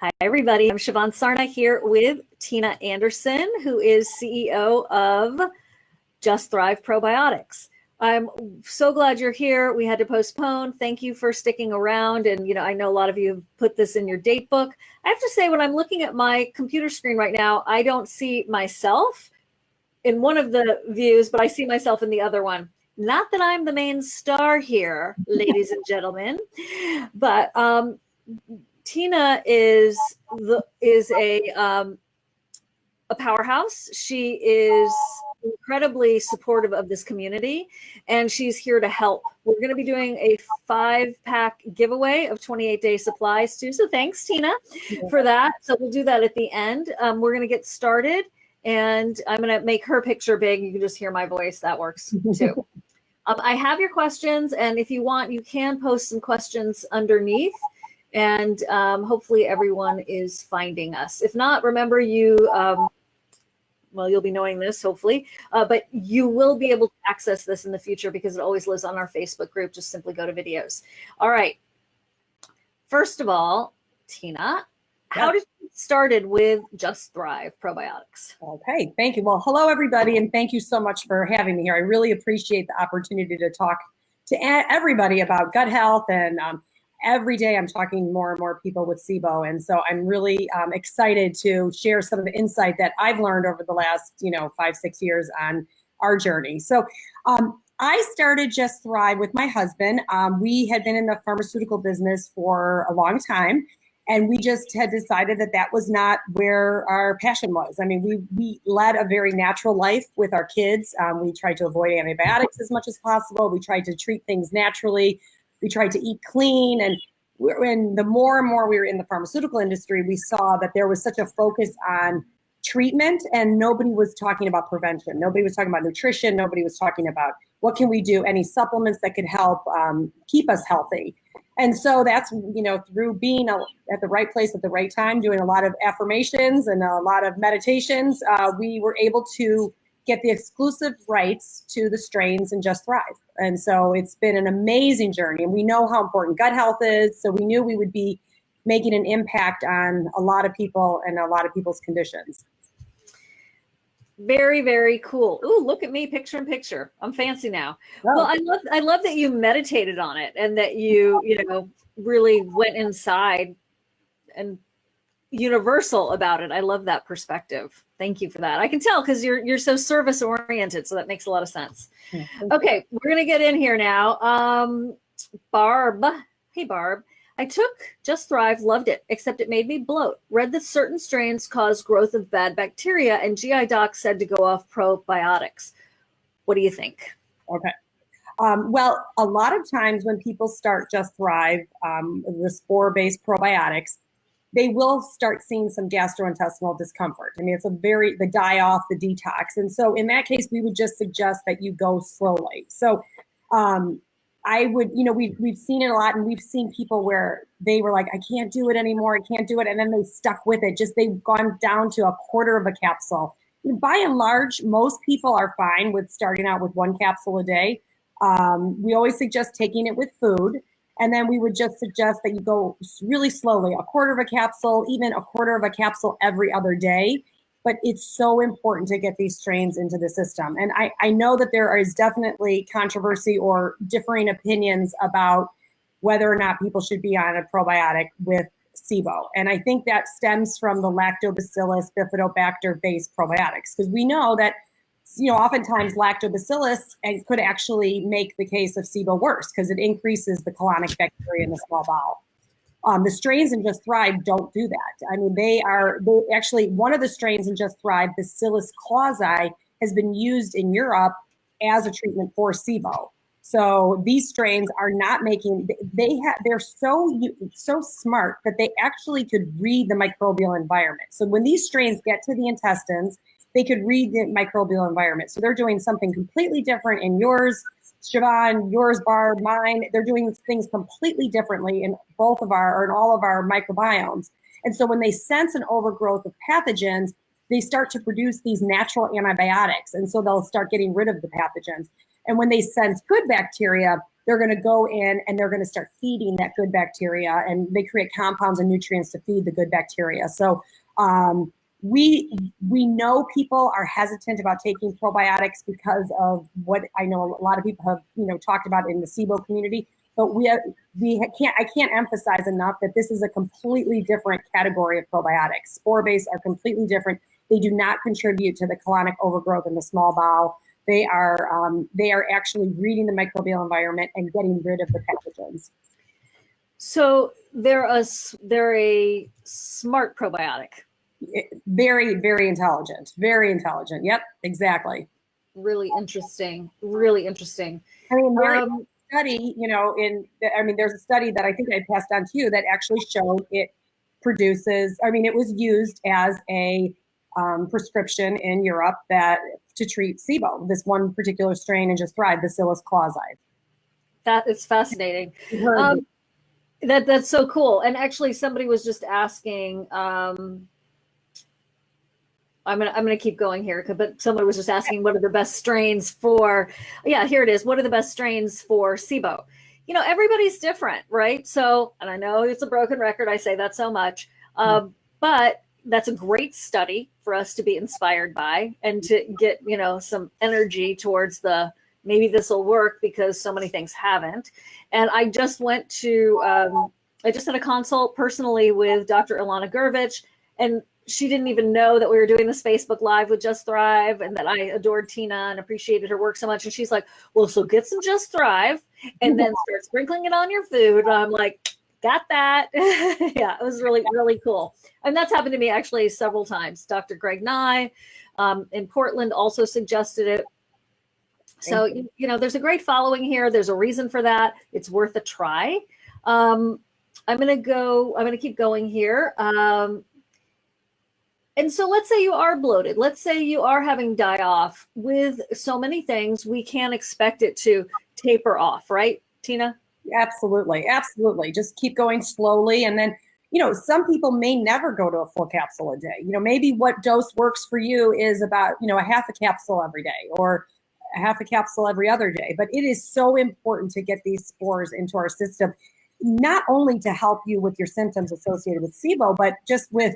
Hi, everybody. I'm Siobhan Sarna here with Tina Anderson, who is CEO of Just Thrive Probiotics. I'm so glad you're here. We had to postpone. Thank you for sticking around. And, I know a lot of you have put this in your date book. I have to say, when I'm looking at my computer screen right now, I don't see myself in one of the views, but I see myself in the other one. Not that I'm the main star here, ladies and gentlemen, but Tina is a powerhouse. She is incredibly supportive of this community, and she's here to help. We're going to be doing a 5-pack giveaway of 28-day supplies too. So thanks, Tina, for that. So we'll do that at the end. We're going to get started, and I'm going to make her picture big. You can just hear my voice. That works too. I have your questions, and if you want, you can post some questions underneath. And hopefully everyone is finding us. If not, remember you'll be knowing this, hopefully, but you will be able to access this in the future because it always lives on our Facebook group. Just simply go to videos. All right. First of all, Tina, how did you get started with Just Thrive Probiotics? Okay, thank you. Well, hello, everybody, and thank you so much for having me here. I really appreciate the opportunity to talk to everybody about gut health, and every day I'm talking more and more people with SIBO. And so I'm really excited to share some of the insight that I've learned over the last, 5-6 years on our journey. So I started Just Thrive with my husband. We had been in the pharmaceutical business for a long time, and we just had decided that that was not where our passion was. I mean, we led a very natural life with our kids. We tried to avoid antibiotics as much as possible. We tried to treat things naturally. We tried to eat clean, and the more and more we were in the pharmaceutical industry, we saw that there was such a focus on treatment, and nobody was talking about prevention. Nobody was talking about nutrition. Nobody was talking about what can we do, any supplements that could help keep us healthy. And so that's, through being at the right place at the right time, doing a lot of affirmations and a lot of meditations, we were able to get the exclusive rights to the strains in Just Thrive. And so it's been an amazing journey. And we know how important gut health is. So we knew we would be making an impact on a lot of people and a lot of people's conditions. Very, very cool. Ooh, look at me, picture in picture. I'm fancy now. Oh. Well, I love that you meditated on it and that you really went inside and universal about it. I love that perspective. Thank you for that. I can tell because you're so service oriented, so that makes a lot of sense. Okay, we're gonna get in here now. Barb, hey Barb. I took Just Thrive, loved it, except it made me bloat. Read that certain strains cause growth of bad bacteria, and GI doc said to go off probiotics. What do you think? Okay. Well, a lot of times when people start Just Thrive, the spore-based probiotics, they will start seeing some gastrointestinal discomfort. I mean, it's the die off, the detox. And so in that case, we would just suggest that you go slowly. So I would, we've seen it a lot, and we've seen people where they were like, I can't do it anymore. I can't do it. And then they stuck with it. They've gone down to a quarter of a capsule. By and large, most people are fine with starting out with 1 capsule a day. We always suggest taking it with food. And then we would just suggest that you go really slowly, a quarter of a capsule, even a quarter of a capsule every other day. But it's so important to get these strains into the system. And I know that there is definitely controversy or differing opinions about whether or not people should be on a probiotic with SIBO. And I think that stems from the lactobacillus bifidobacter-based probiotics, because we know that oftentimes lactobacillus could actually make the case of SIBO worse because it increases the colonic bacteria in the small bowel. The strains in Just Thrive don't do that. I mean, they actually, one of the strains in Just Thrive, Bacillus clausi, has been used in Europe as a treatment for SIBO. So these strains are not making, they're so smart that they actually could read the microbial environment. So when these strains get to the intestines, they could read the microbial environment. So they're doing something completely different in yours, Siobhan, yours, Barb, mine. They're doing things completely differently in all of our microbiomes. And so when they sense an overgrowth of pathogens, they start to produce these natural antibiotics. And so they'll start getting rid of the pathogens. And when they sense good bacteria, they're going to go in and they're going to start feeding that good bacteria, and they create compounds and nutrients to feed the good bacteria. So we know people are hesitant about taking probiotics because of what I know a lot of people have, talked about in the SIBO community. But I can't emphasize enough that this is a completely different category of probiotics. Spore-based are completely different. They do not contribute to the colonic overgrowth in the small bowel. They are actually reading the microbial environment and getting rid of the pathogens. So they're a smart probiotic. Very, very intelligent. Very intelligent. Yep, exactly. Really interesting. Really interesting. I mean, study, there's a study that I think I passed on to you that actually showed it produces, it was used as a prescription in Europe to treat SIBO, this one particular strain, and just thrive, Bacillus clausi. That is fascinating. That's so cool. And actually, somebody was just asking. I'm gonna keep going here, but somebody was just asking what are the best strains for. Yeah, here it is. What are the best strains for SIBO? Everybody's different, right? So, and I know it's a broken record. I say that so much, but that's a great study for us to be inspired by and to get, some energy towards maybe this will work because so many things haven't. And I just went to, I just had a consult personally with Dr. Ilana Gurvich, and she didn't even know that we were doing this Facebook Live with Just Thrive and that I adored Tina and appreciated her work so much. And she's like, well, so get some Just Thrive and then start sprinkling it on your food. And I'm like, got that. Yeah, it was really, really cool. And that's happened to me actually several times. Dr. Greg Nye in Portland also suggested it. So, there's a great following here. There's a reason for that. It's worth a try. I'm going to keep going here. And so let's say you are bloated. Let's say you are having die-off. With so many things, we can't expect it to taper off, right, Tina? Absolutely. Absolutely. Just keep going slowly. And then, some people may never go to a full capsule a day. Maybe what dose works for you is about, a half a capsule every day or a half a capsule every other day. But it is so important to get these spores into our system, not only to help you with your symptoms associated with SIBO, but just with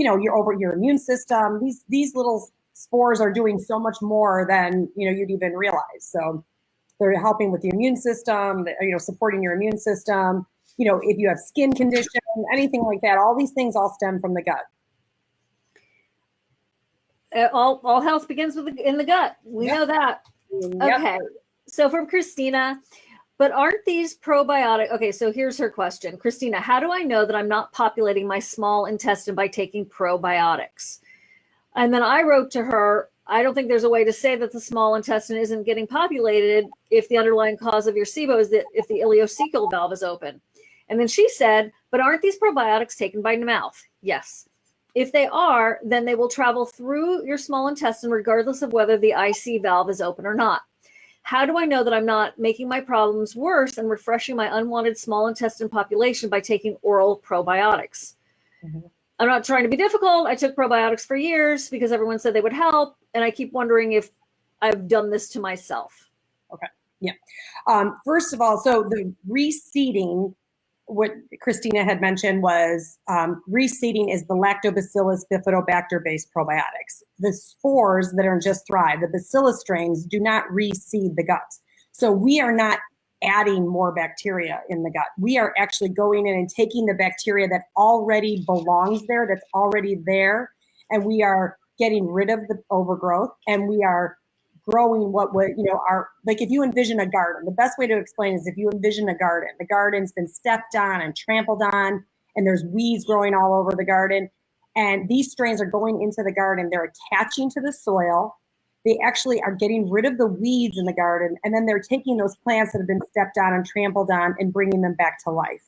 your immune system. These little spores are doing so much more than you'd even realize. So they're helping with the immune system, supporting your immune system. If you have skin condition, anything like that, all these things all stem from the gut. All health begins in the gut. We know that. Yep. Okay. So from Christina. But aren't these probiotic? Okay, so here's her question. Christina, how do I know that I'm not populating my small intestine by taking probiotics? And then I wrote to her, I don't think there's a way to say that the small intestine isn't getting populated if the underlying cause of your SIBO is that if the ileocecal valve is open. And then she said, but aren't these probiotics taken by mouth? Yes. If they are, then they will travel through your small intestine regardless of whether the IC valve is open or not. How do I know that I'm not making my problems worse and refreshing my unwanted small intestine population by taking oral probiotics? Mm-hmm. I'm not trying to be difficult. I took probiotics for years because everyone said they would help. And I keep wondering if I've done this to myself. Okay. Yeah. First of all, so the reseeding, what Christina had mentioned was reseeding is the Lactobacillus bifidobacter-based probiotics. The spores that are in Just Thrive, the bacillus strains, do not reseed the gut. So we are not adding more bacteria in the gut. We are actually going in and taking the bacteria that already belongs there, that's already there, and we are getting rid of the overgrowth, and we are growing what would, like if you envision a garden, the best way to explain is if you envision a garden, the garden's been stepped on and trampled on, and there's weeds growing all over the garden. And these strains are going into the garden. They're attaching to the soil. They actually are getting rid of the weeds in the garden. And then they're taking those plants that have been stepped on and trampled on and bringing them back to life.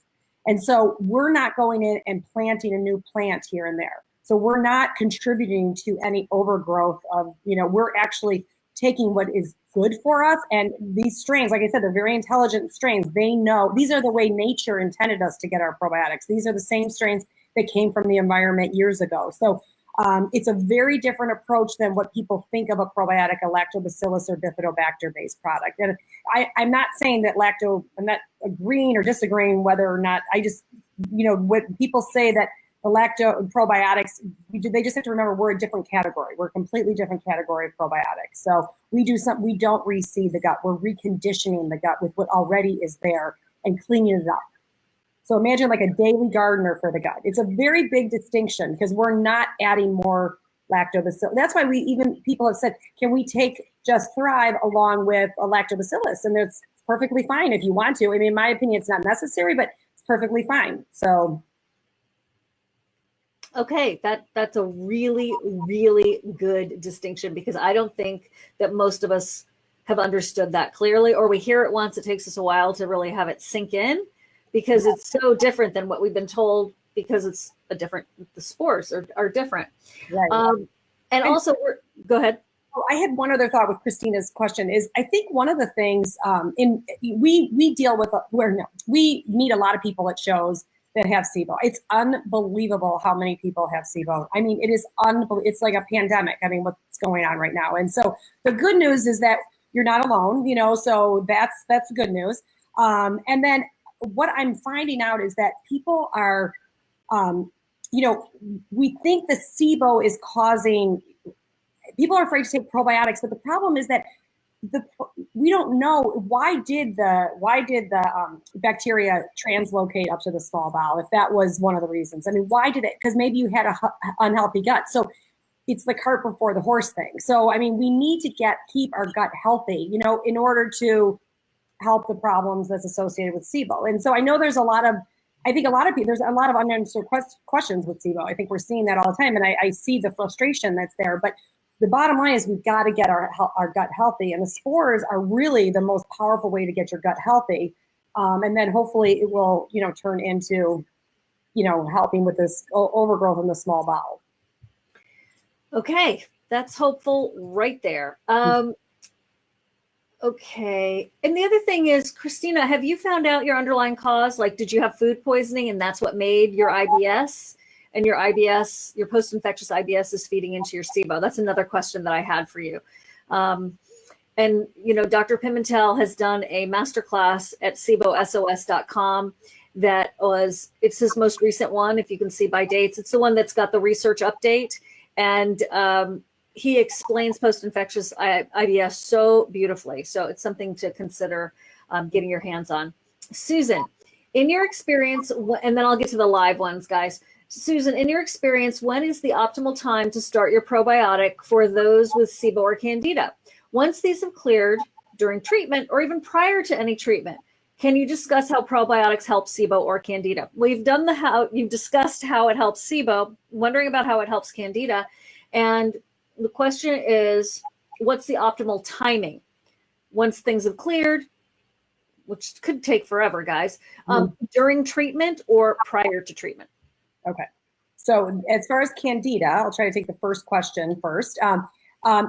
And so we're not going in and planting a new plant here and there. So we're not contributing to any overgrowth of, we're actually taking what is good for us. And these strains, like I said, they're very intelligent strains. They know these are the way nature intended us to get our probiotics. These are the same strains that came from the environment years ago. So It's a very different approach than what people think of a probiotic, a lactobacillus or bifidobacter-based product. And I'm not saying that I'm not agreeing or disagreeing whether or not, when people say that the probiotics, they just have to remember we're a different category. We're a completely different category of probiotics. So we don't reseed the gut. We're reconditioning the gut with what already is there and cleaning it up. So imagine like a daily gardener for the gut. It's a very big distinction because we're not adding more lactobacillus. That's why people have said, can we take Just Thrive along with a lactobacillus? And it's perfectly fine if you want to. I mean, in my opinion, it's not necessary, but it's perfectly fine. So. Okay, that's a really, really good distinction, because I don't think that most of us have understood that clearly, or we hear it once, it takes us a while to really have it sink in, because it's so different than what we've been told, because it's the spores are different. Right. And also, go ahead. Oh, I had one other thought with Christina's question is, I think one of the things we deal with, we meet a lot of people at shows that have SIBO. It's unbelievable how many people have SIBO. I mean, it is unbelievable. It's like a pandemic. I mean, what's going on right now. And so the good news is that you're not alone, so that's good news. And then what I'm finding out is that people are, we think the SIBO is causing, people are afraid to take probiotics, but the problem is that we don't know why did the bacteria translocate up to the small bowel, if that was one of the reasons. I mean, why did it? Because maybe you had a unhealthy gut. So it's the cart before the horse thing. So, I mean, we need to keep our gut healthy, in order to help the problems that's associated with SIBO. And so I know there's a lot of unanswered questions with SIBO. I think we're seeing that all the time. And I see the frustration that's there, but the bottom line is we've got to get our gut healthy, and the spores are really the most powerful way to get your gut healthy. And then hopefully it will, turn into, helping with this overgrowth in the small bowel. Okay, that's hopeful right there. Okay, and the other thing is, Christina, have you found out your underlying cause? Like, did you have food poisoning and that's what made your IBS? And your IBS, your post-infectious IBS, is feeding into your SIBO? That's another question that I had for you. And, Dr. Pimentel has done a masterclass at SIBOSOS.com it's his most recent one, if you can see by dates. It's the one that's got the research update. And he explains post-infectious IBS so beautifully. So it's something to consider getting your hands on. Susan, in your experience, and then I'll get to the live ones, guys. Susan, in your experience, when is the optimal time to start your probiotic for those with SIBO or Candida? Once these have cleared, during treatment, or even prior to any treatment, can you discuss how probiotics help SIBO or Candida? Well, you've discussed how it helps SIBO, wondering about how it helps Candida. And the question is, what's the optimal timing? Once things have cleared, which could take forever, guys, during treatment or prior to treatment? Okay. So as far as Candida, I'll try to take the first question first.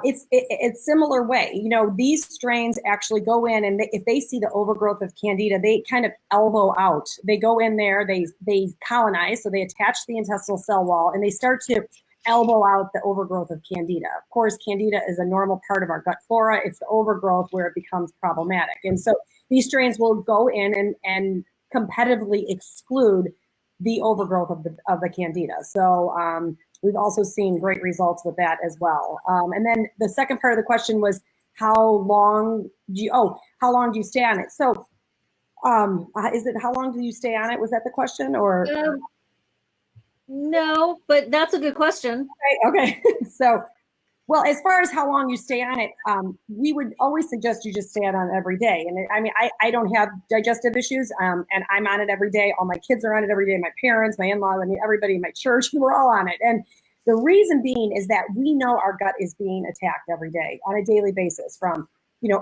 It's similar way. These strains actually go in, and if they see the overgrowth of Candida, they kind of elbow out. They go in there, they colonize, so they attach the intestinal cell wall, and they start to elbow out the overgrowth of Candida. Of course, Candida is a normal part of our gut flora. It's the overgrowth where it becomes problematic. And so these strains will go in and competitively exclude the overgrowth of the Candida. So we've also seen great results with that as well. And then the second part of the question was, how long do you stay on it? So how long do you stay on it? Was that the question, or? No, but that's a good question. Okay. So, well, as far as how long you stay on it, we would always suggest you just stay on it every day. And I mean, I don't have digestive issues, and I'm on it every day. All my kids are on it every day. My parents, my in-laws, I mean, everybody in my church, we're all on it. And the reason being is that we know our gut is being attacked every day on a daily basis from,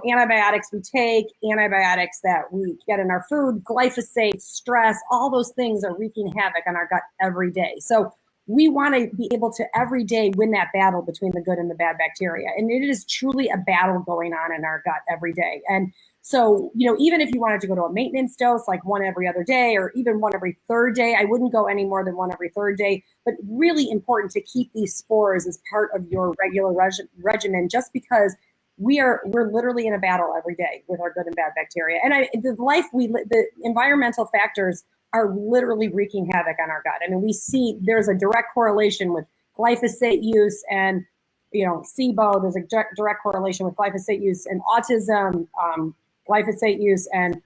antibiotics we take, antibiotics that we get in our food, glyphosate, stress, all those things are wreaking havoc on our gut every day. So we want to be able to every day win that battle between the good and the bad bacteria. And it is truly a battle going on in our gut every day. And So, even if you wanted to go to a maintenance dose, like one every other day or even one every third day, I wouldn't go any more than one every third day, but really important to keep these spores as part of your regular regimen, just because we're literally in a battle every day with our good and bad bacteria. And the environmental factors are literally wreaking havoc on our gut. I mean, we see there's a direct correlation with glyphosate use and, SIBO. There's a direct correlation with glyphosate use and autism, glyphosate use and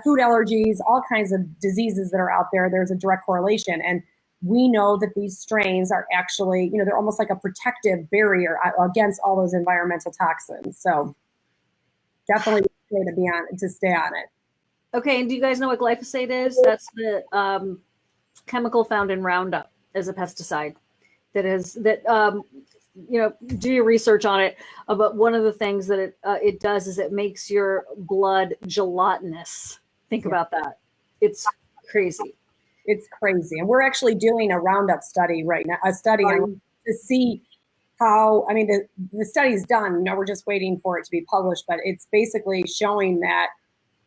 food allergies, all kinds of diseases that are out there. There's a direct correlation. And we know that these strains are actually, they're almost like a protective barrier against all those environmental toxins. So definitely to stay on it. Okay, and do you guys know what glyphosate is? That's the chemical found in Roundup as a pesticide. Do your research on it. But one of the things that it does is it makes your blood gelatinous. Think about that. It's crazy. It's crazy. And we're actually doing a Roundup study right now, to see how, the study's done. We're just waiting for it to be published, but it's basically showing that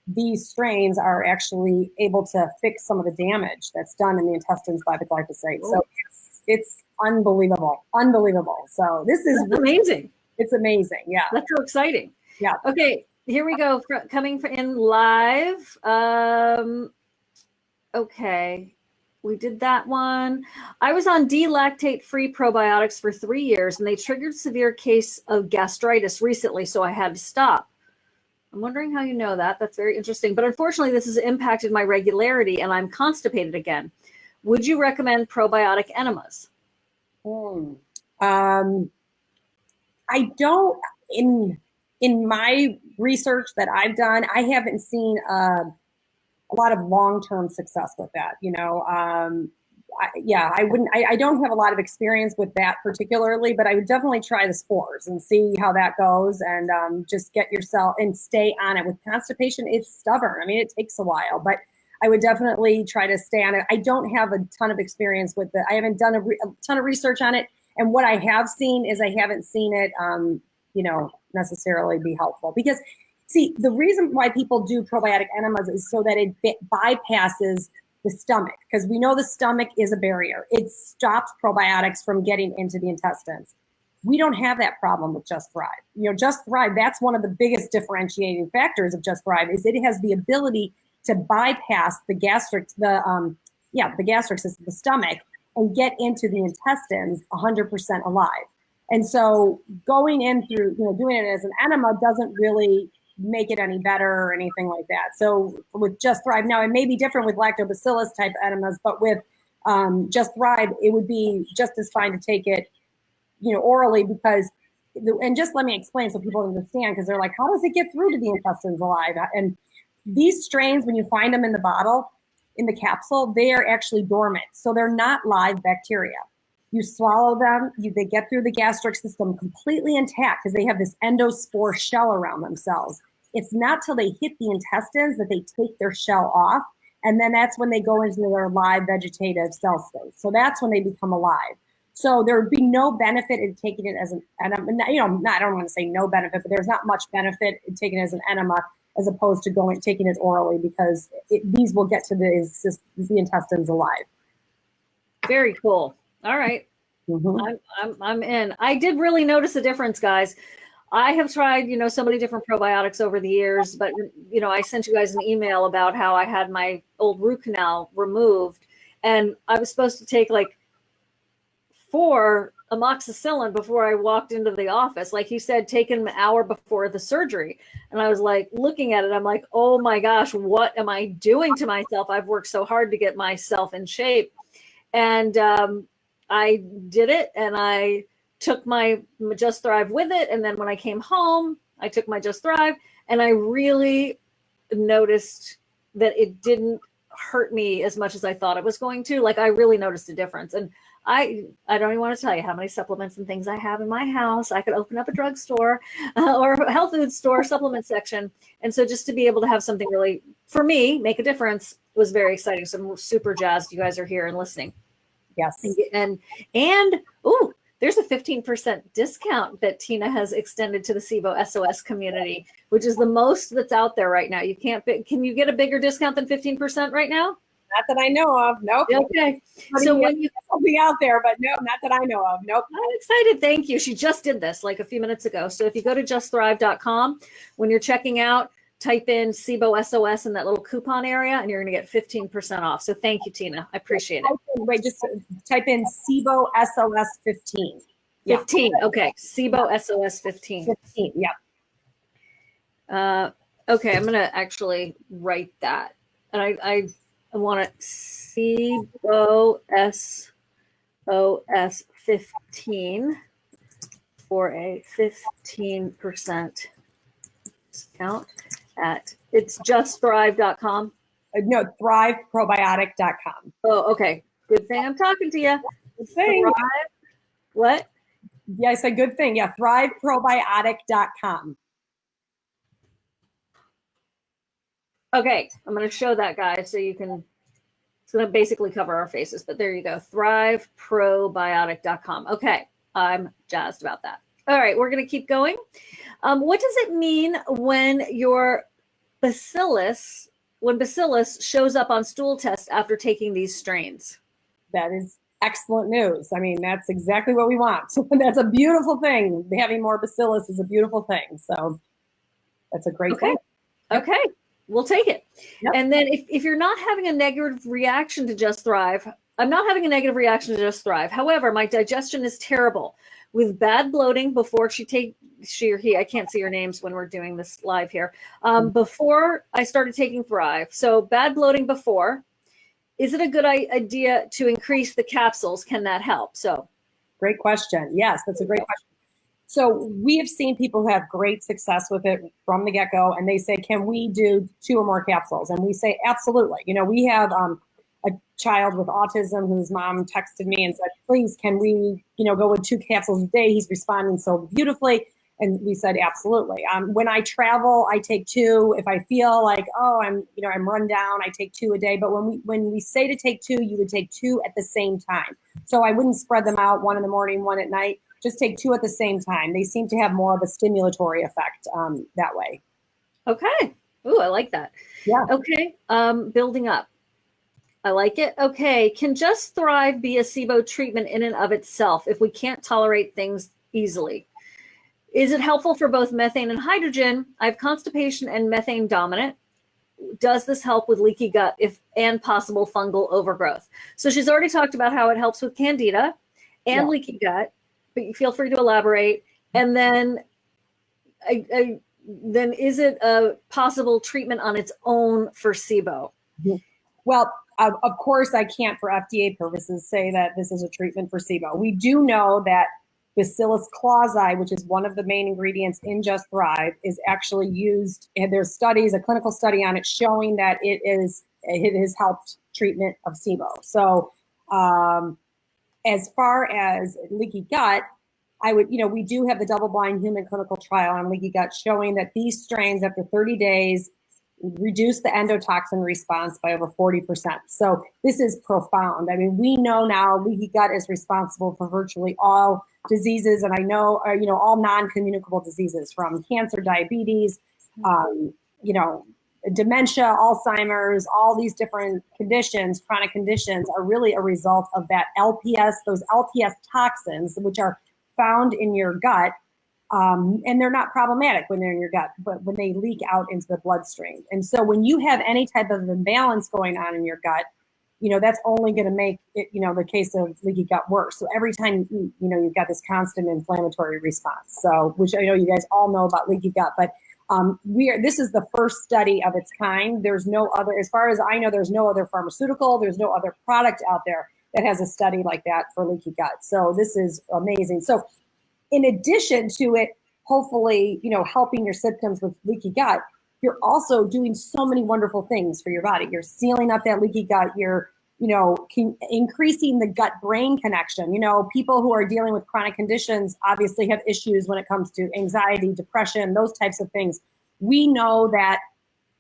these strains are actually able to fix some of the damage that's done in the intestines by the glyphosate. So it's unbelievable. So that's amazing. It's amazing. Yeah. That's so exciting. Yeah. Okay. Here we go. Coming in live. Okay. We did that one. I was on D-lactate-free probiotics for 3 years, and they triggered severe case of gastritis recently, so I had to stop. I'm wondering how you know that. That's very interesting. But unfortunately, this has impacted my regularity, and I'm constipated again. Would you recommend probiotic enemas? I don't. In my research that I've done, I haven't seen a lot of long-term success with that. I wouldn't. I don't have a lot of experience with that particularly, but I would definitely try the spores and see how that goes, and just get yourself and stay on it. With constipation, it's stubborn. It takes a while, but I would definitely try to stay on it. I don't have a ton of experience with it. I haven't done a ton of research on it, and what I have seen is I haven't seen it, necessarily be helpful. Because, see, the reason why people do probiotic enemas is so that it bypasses the stomach, because we know the stomach is a barrier. It stops probiotics from getting into the intestines. We don't have that problem with Just Thrive. Just Thrive, that's one of the biggest differentiating factors of Just Thrive, is it has the ability to bypass the gastric system, the stomach, and get into the intestines 100% alive. And so going in through, doing it as an enema doesn't really make it any better or anything like that. So with Just Thrive, now it may be different with lactobacillus type enemas, but with Just Thrive, it would be just as fine to take it, orally, because, and just let me explain so people understand, because they're like, how does it get through to the intestines alive? And these strains, when you find them in the bottle, in the capsule, they are actually dormant. So they're not live bacteria. You swallow them, they get through the gastric system completely intact because they have this endospore shell around themselves. It's not till they hit the intestines that they take their shell off. And then that's when they go into their live vegetative cell state. So that's when they become alive. So there would be no benefit in taking it as an enema. I don't want to say no benefit, but there's not much benefit in taking it as an enema as opposed to taking it orally, because these will get to the intestines alive. Very cool. All right. Mm-hmm. I'm in. I did really notice a difference, guys. I have tried, so many different probiotics over the years, but, I sent you guys an email about how I had my old root canal removed, and I was supposed to take like 4 amoxicillin before I walked into the office. Like he said, taken an hour before the surgery. And I was like, looking at it, I'm like, oh my gosh, what am I doing to myself? I've worked so hard to get myself in shape. And I did it, and I took my Just Thrive with it. And then when I came home, I took my Just Thrive, and I really noticed that it didn't hurt me as much as I thought it was going to. Like, I really noticed a difference. And I don't even want to tell you how many supplements and things I have in my house. I could open up a drugstore or a health food store supplement section. And so just to be able to have something really, for me, make a difference was very exciting. So I'm super jazzed you guys are here and listening. Yes. And there's a 15% discount that Tina has extended to the SIBO SOS community, which is the most that's out there right now. You can't, can you get a bigger discount than 15% right now? Not that I know of. Nope. Okay. So when you something out there, but no, not that I know of. Nope. I'm excited. Thank you. She just did this like a few minutes ago. So if you go to justthrive.com, when you're checking out, type in SIBO SOS in that little coupon area, and you're going to get 15% off. So thank you, Tina. I appreciate it. Wait, just type in SIBO SOS 15. 15. Yeah. Okay. SIBO SOS 15. 15. Yeah. Okay. I'm going to actually write that. And I want to SIBO SOS 15 for a 15% discount at, it's justthrive.com. No, thriveprobiotic.com. Oh, okay. Good thing I'm talking to you. Good thing. Thrive. What? Yeah, I said good thing. Yeah, thriveprobiotic.com. Okay, I'm going to show that, guys, so you can, it's going to basically cover our faces, but there you go, thriveprobiotic.com. Okay, I'm jazzed about that. All right, we're going to keep going. What does it mean when your bacillus shows up on stool tests after taking these strains? That is excellent news. I mean, that's exactly what we want. That's a beautiful thing. Having more bacillus is a beautiful thing. So that's a great thing. Yep. Okay. We'll take it. Yep. And then if you're not having a negative reaction to Just Thrive, I'm not having a negative reaction to Just Thrive. However, my digestion is terrible with bad bloating before she or he, I can't see your names when we're doing this live here. Before I started taking Thrive. So bad bloating before, is it a good idea to increase the capsules? Can that help? So great question. Yes, that's a great question. So we have seen people who have great success with it from the get-go, and they say, can we do 2 or more capsules? And we say, absolutely. You know, we have a child with autism whose mom texted me and said, please, can we, go with 2 capsules a day? He's responding so beautifully. And we said, absolutely. When I travel, I take 2. If I feel like, I'm run down, I take 2 a day. But when we say to take 2, you would take 2 at the same time. So I wouldn't spread them out, 1 in the morning, 1 at night. Just take 2 at the same time. They seem to have more of a stimulatory effect that way. Okay. Ooh, I like that. Yeah. Okay. Building up. I like it. Okay. Can Just Thrive be a SIBO treatment in and of itself if we can't tolerate things easily? Is it helpful for both methane and hydrogen? I have constipation and methane dominant. Does this help with leaky gut and possible fungal overgrowth? So she's already talked about how it helps with Candida and leaky gut, but you feel free to elaborate. And then, then is it a possible treatment on its own for SIBO? Well, of course, I can't, for FDA purposes, say that this is a treatment for SIBO. We do know that Bacillus clausii, which is one of the main ingredients in Just Thrive, is actually used, and there's studies, a clinical study on it showing that it has helped treatment of SIBO. So as far as leaky gut, we do have the double-blind human clinical trial on leaky gut showing that these strains, after 30 days, reduce the endotoxin response by over 40%. So this is profound. I mean, we know now leaky gut is responsible for virtually all diseases, and I know, all non-communicable diseases, from cancer, diabetes, dementia, Alzheimer's, all these different conditions, chronic conditions, are really a result of that LPS, those LPS toxins, which are found in your gut. And they're not problematic when they're in your gut, but when they leak out into the bloodstream. And so when you have any type of imbalance going on in your gut, that's only going to make it, the case of leaky gut worse. So every time you eat, you've got this constant inflammatory response. So, which I know you guys all know about leaky gut, but this is the first study of its kind. There's no other, as far as I know, there's no other pharmaceutical, there's no other product out there that has a study like that for leaky gut. So this is amazing. So in addition to it, hopefully, helping your symptoms with leaky gut, you're also doing so many wonderful things for your body. You're sealing up that leaky gut. You're, increasing the gut-brain connection. People who are dealing with chronic conditions obviously have issues when it comes to anxiety, depression, those types of things. We know that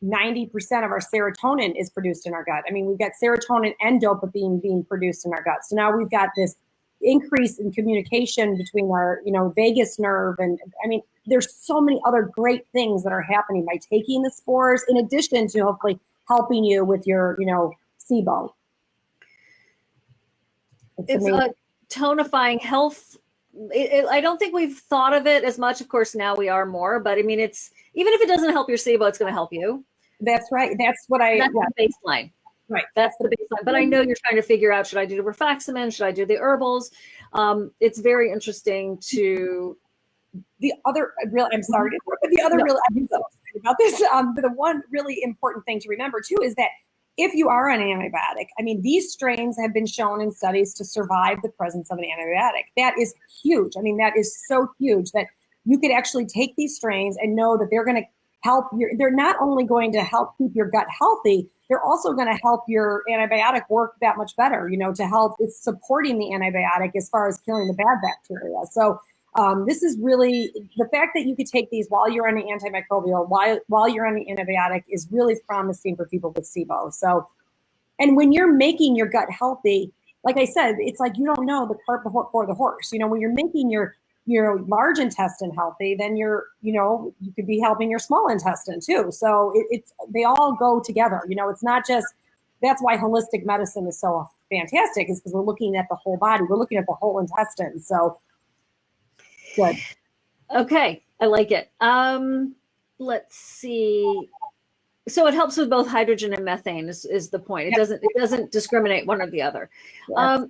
90% of our serotonin is produced in our gut. I mean, we've got serotonin and dopamine being produced in our gut. So now we've got this increase in communication between our, vagus nerve. And I mean, there's so many other great things that are happening by taking the spores, in addition to hopefully helping you with your, SIBO. It's a tonifying health. I don't think we've thought of it as much. Of course, now we are more, but I mean, it's, even if it doesn't help your SIBO, it's going to help you. That's right. That's the baseline. Right. That's the baseline. But I know you're trying to figure out, should I do the rifaximin? Should I do the herbals? It's very interesting to. I'm sorry, but the other real, I'm so excited about this. The one really important thing to remember too is that if you are on an antibiotic, I mean, these strains have been shown in studies to survive the presence of an antibiotic. That is huge. I mean, that is so huge that you could actually take these strains and know that they're going to help they're not only going to help keep your gut healthy, they're also going to help your antibiotic work that much better, to help. It's supporting the antibiotic as far as killing the bad bacteria. So this is really, the fact that you could take these while you're on the antimicrobial, while you're on the antibiotic, is really promising for people with SIBO. So, and when you're making your gut healthy, like I said, it's like you don't know the cart before the horse. When you're making your large intestine healthy, then you could be helping your small intestine too. So they all go together. It's not just, that's why holistic medicine is so fantastic, is because we're looking at the whole body. We're looking at the whole intestine. So good. Okay. I like it. Let's see. So it helps with both hydrogen and methane is the point. It doesn't discriminate one or the other. Yeah.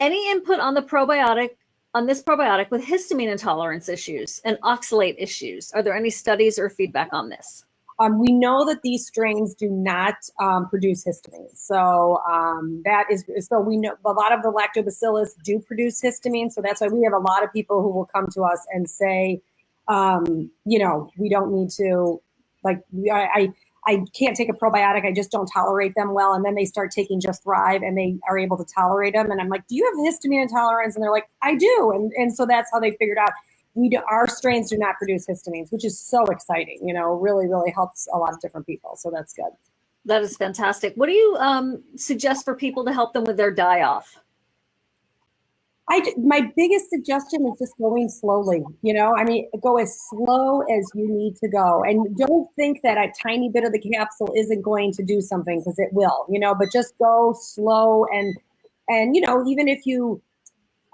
Any input on this probiotic with histamine intolerance issues and oxalate issues? Are there any studies or feedback on this? We know that these strains do not produce histamine. So we know a lot of the lactobacillus do produce histamine. So that's why we have a lot of people who will come to us and say, we don't need to, I can't take a probiotic. I just don't tolerate them well. And then they start taking Just Thrive and they are able to tolerate them. And I'm like, do you have histamine intolerance? And they're like, I do. And so that's how they figured out our strains do not produce histamines, which is so exciting, really, really helps a lot of different people. So that's good. That is fantastic. What do you suggest for people to help them with their die-off? My biggest suggestion is just going slowly, go as slow as you need to go. And don't think that a tiny bit of the capsule isn't going to do something, because it will, but just go slow. And even if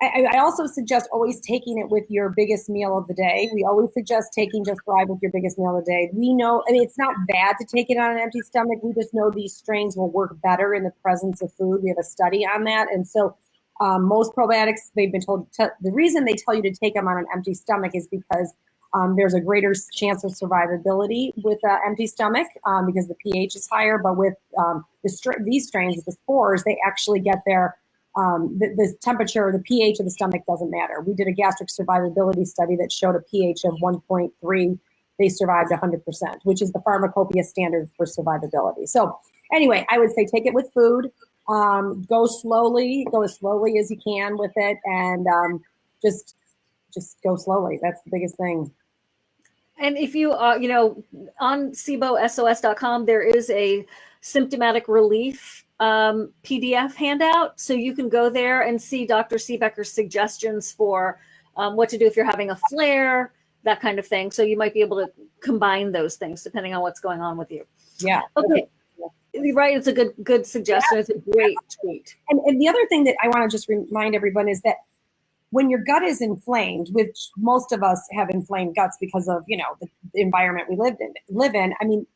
I also suggest always taking it with your biggest meal of the day. We always suggest taking Just Thrive with your biggest meal of the day. We know, it's not bad to take it on an empty stomach. We just know these strains will work better in the presence of food. We have a study on that. And so most probiotics, they've been told, the reason they tell you to take them on an empty stomach is because there's a greater chance of survivability with an empty stomach because the pH is higher. But with these strains, with the spores, they actually get their the temperature, the pH of the stomach doesn't matter. We did a gastric survivability study that showed a pH of 1.3. They survived 100%, which is the pharmacopoeia standard for survivability. So anyway, I would say take it with food. Go as slowly as you can with it, and just go slowly. That's the biggest thing. And if you on SIBOSOS.com, there is a symptomatic relief PDF handout, so you can go there and see Dr. Seebecker's suggestions for what to do if you're having a flare, that kind of thing. So you might be able to combine those things depending on what's going on with you. Yeah. Okay. Right. It's a good suggestion. Yeah. It's a great tweet. And the other thing that I want to just remind everyone is that when your gut is inflamed, which most of us have inflamed guts because of, the environment we live in, I mean,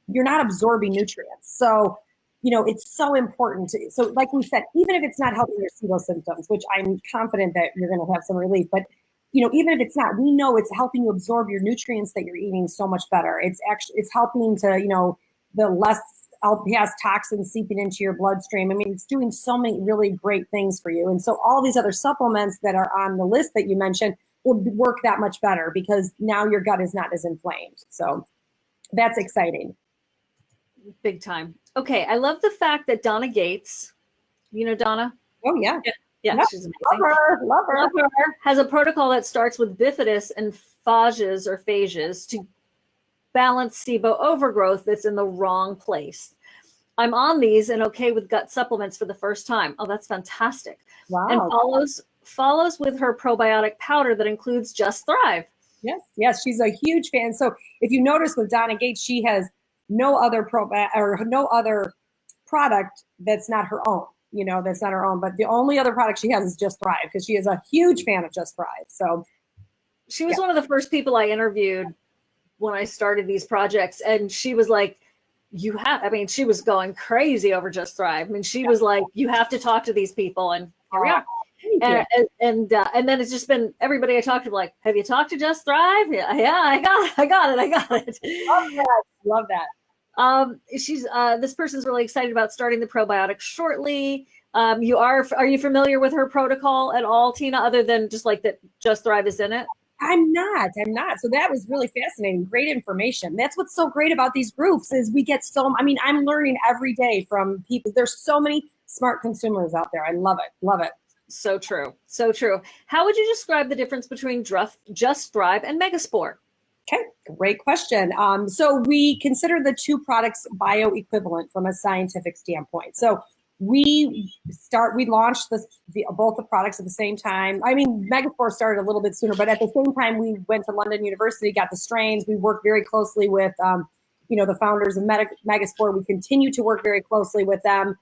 you're not absorbing nutrients. So, it's so important so like we said, even if it's not helping your SIBO symptoms, which I'm confident that you're going to have some relief, but even if it's not, we know it's helping you absorb your nutrients that you're eating so much better. It's helping to, the less LPS toxins seeping into your bloodstream. I mean, it's doing so many really great things for you. And so all these other supplements that are on the list that you mentioned will work that much better because now your gut is not as inflamed. So that's exciting. Big time. Okay. I love the fact that Donna Gates, Donna? Oh, yeah. Yeah, yep. She's amazing. Love her. Has a protocol that starts with bifidus and phages to balance SIBO overgrowth that's in the wrong place. I'm on these and okay with gut supplements for the first time. Oh, that's fantastic. Wow. And follows follows with her probiotic powder that includes Just Thrive. Yes, she's a huge fan. So if you notice with Donna Gates, she has no other no other product that's not her own. That's not her own. But the only other product she has is Just Thrive, because she is a huge fan of Just Thrive. So she was one of the first people I interviewed when I started these projects, and she was like, she was going crazy over Just Thrive. She was like, you have to talk to these people, and here we are. And then it's just been everybody I talked to, like, have you talked to Just Thrive? Yeah, I got it. Love that. This person's really excited about starting the probiotic shortly. Are you familiar with her protocol at all, Tina, other than just like that Just Thrive is in it? I'm not. So that was really fascinating. Great information. That's what's so great about these groups is we get I'm learning every day from people. There's so many smart consumers out there. I love it. So true. How would you describe the difference between Just Thrive and Megaspore? Okay, great question. So we consider the two products bioequivalent from a scientific standpoint. So we launched both the products at the same time. Megaspore started a little bit sooner, but at the same time, we went to London University, got the strains. We worked very closely with, the founders of Megaspore. We continue to work very closely with them.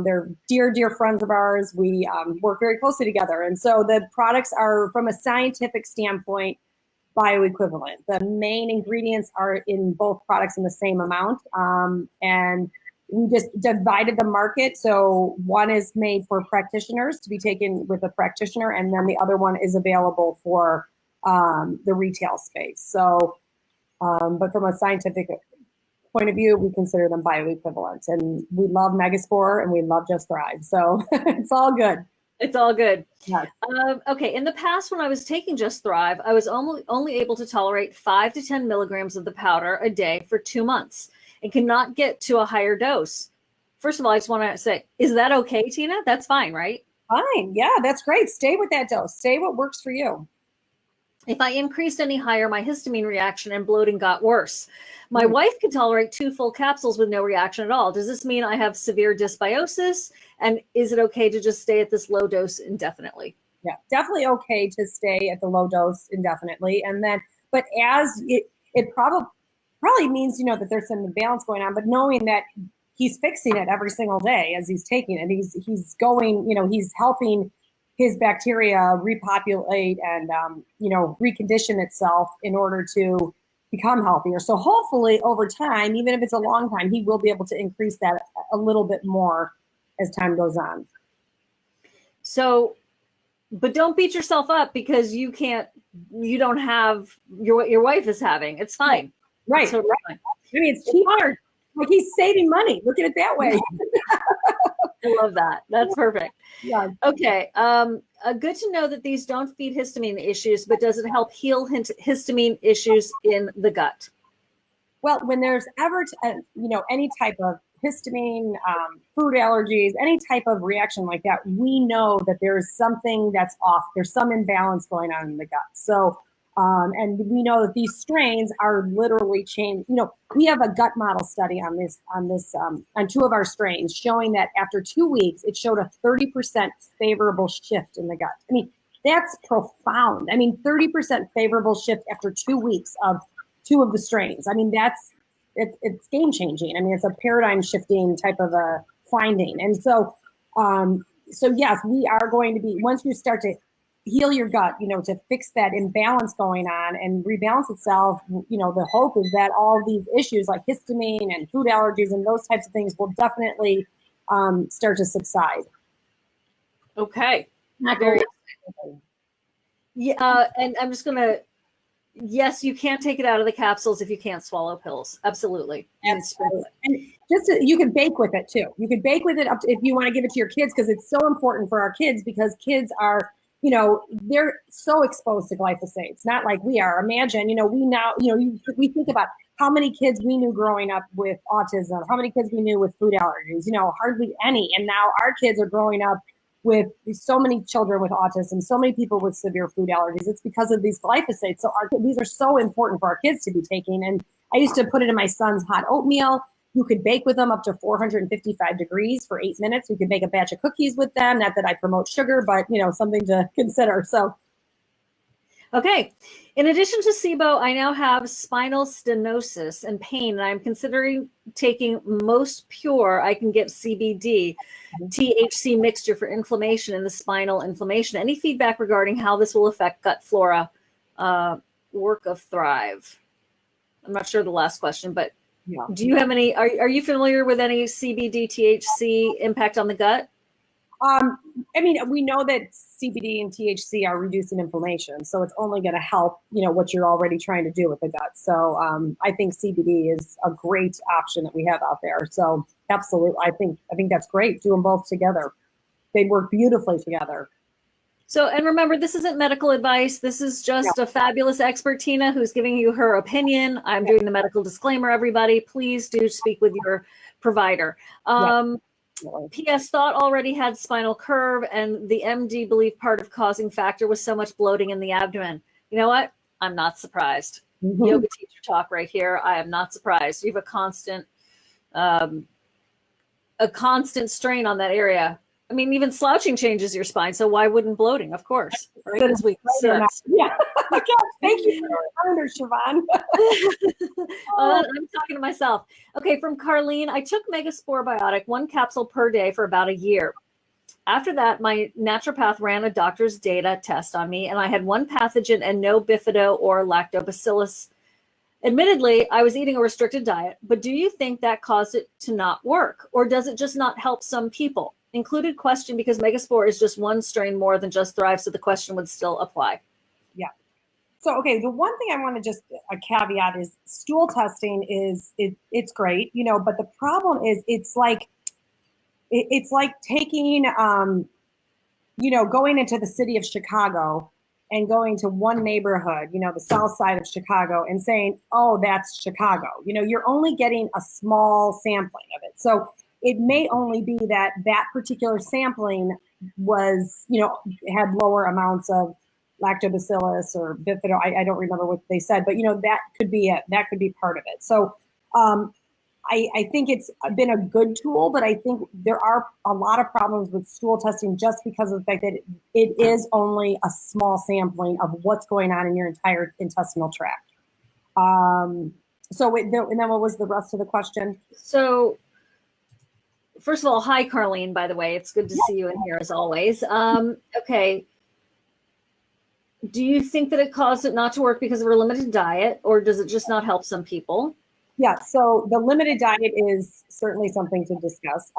They're dear friends of ours. We work very closely together. And so the products are, from a scientific standpoint, bioequivalent. The main ingredients are in both products in the same amount. And we just divided the market. So one is made for practitioners to be taken with a practitioner, and then the other one is available for the retail space. So, but from a scientific point of view, we consider them bioequivalent, and we love Megaspore and we love Just Thrive. So it's all good. It's all good. Yes. Okay. In the past, when I was taking Just Thrive, I was only able to tolerate 5 to 10 milligrams of the powder a day for 2 months and could not get to a higher dose. First of all, I just want to say, is that okay, Tina? That's fine, right? Fine. Yeah, that's great. Stay with that dose. Stay what works for you. If I increased any higher, my histamine reaction and bloating got worse. My wife could tolerate 2 full capsules with no reaction at all. Does this mean I have severe dysbiosis? And is it okay to just stay at this low dose indefinitely? Yeah, definitely okay to stay at the low dose indefinitely. And then, but as it probably means, that there's some imbalance going on, but knowing that he's fixing it every single day as he's taking it, he's going, he's helping his bacteria repopulate and, recondition itself in order to become healthier. So hopefully over time, even if it's a long time, he will be able to increase that a little bit more as time goes on. So, but don't beat yourself up because you don't have what your wife is having. It's fine. Right. It's totally fine. It's cheaper. Like, he's saving money. Look at it that way. I love that. That's perfect. Yeah. Okay. Good to know that these don't feed histamine issues, but does it help heal histamine issues in the gut? Well, when there's ever, any type of histamine, food allergies, any type of reaction like that, we know that there's something that's off. There's some imbalance going on in the gut. So, and we know that these strains are literally changed. We have a gut model study on 2 of our strains showing that after 2 weeks, it showed a 30% favorable shift in the gut. That's profound. 30% favorable shift after 2 weeks of 2 of the strains. It's game changing. It's a paradigm shifting type of a finding. And so yes, we are going to be, once you start to heal your gut, to fix that imbalance going on and rebalance itself, the hope is that all these issues like histamine and food allergies and those types of things will definitely start to subside. Okay. Yeah. And I'm just going to, yes, you can take it out of the capsules if you can't swallow pills. Absolutely. And you can bake with it too. You can bake with it if you want to give it to your kids, because it's so important for our kids, because kids are, they're so exposed to glyphosate. It's not like we are. Imagine, we think about how many kids we knew growing up with autism, how many kids we knew with food allergies, hardly any. And now our kids are growing up with so many children with autism, so many people with severe food allergies. It's because of these glyphosates. So these are so important for our kids to be taking. And I used to put it in my son's hot oatmeal. You could bake with them up to 455 degrees for 8 minutes. You could make a batch of cookies with them. Not that I promote sugar, but something to consider. So, okay. In addition to SIBO, I now have spinal stenosis and pain, and I'm considering taking Most Pure. I can get CBD, THC mixture for inflammation in the spinal inflammation. Any feedback regarding how this will affect gut flora? Work of Thrive. I'm not sure the last question, but do you have any, are you familiar with any CBD, THC impact on the gut? We know that CBD and THC are reducing inflammation, so it's only going to help, what you're already trying to do with the gut. So I think CBD is a great option that we have out there. So absolutely, I think that's great. Do them both together. They work beautifully together. So, and remember, this isn't medical advice. This is just a fabulous expert, Tina, who's giving you her opinion. I'm doing the medical disclaimer, everybody. Please do speak with your provider. P.S. Thought already had spinal curve, and the MD believed part of causing factor was so much bloating in the abdomen. You know what? I'm not surprised. Yoga teacher talk right here. I am not surprised. You have a constant strain on that area. I mean, even slouching changes your spine, so why wouldn't bloating? Of course, right? As we said. Yeah. Okay. Thank you for the reminder, Siobhan. I'm talking to myself. Okay, from Carlene, I took Megaspore Biotic, 1 capsule per day for about a year. After that, my naturopath ran a doctor's data test on me, and I had 1 pathogen and no bifido or lactobacillus. Admittedly, I was eating a restricted diet, but do you think that caused it to not work, or does it just not help some people? Included question because Megaspore is just 1 strain more than Just Thrive, so the question would still apply. Yeah. So, okay, the one thing I want to just a caveat is stool testing it's great, but the problem is it's like taking, going into the city of Chicago and going to one neighborhood, the south side of Chicago, and saying, oh, that's Chicago. You're only getting a small sampling of it. So it may only be that particular sampling was, had lower amounts of lactobacillus or bifido. I don't remember what they said, but that could be it. That could be part of it. So I think it's been a good tool, but I think there are a lot of problems with stool testing just because of the fact that it is only a small sampling of what's going on in your entire intestinal tract. And then what was the rest of the question? So, first of all, hi, Carlene, by the way. It's good to see you in here as always. Okay. Do you think that it caused it not to work because of a limited diet, or does it just not help some people? Yeah, so the limited diet is certainly something to discuss.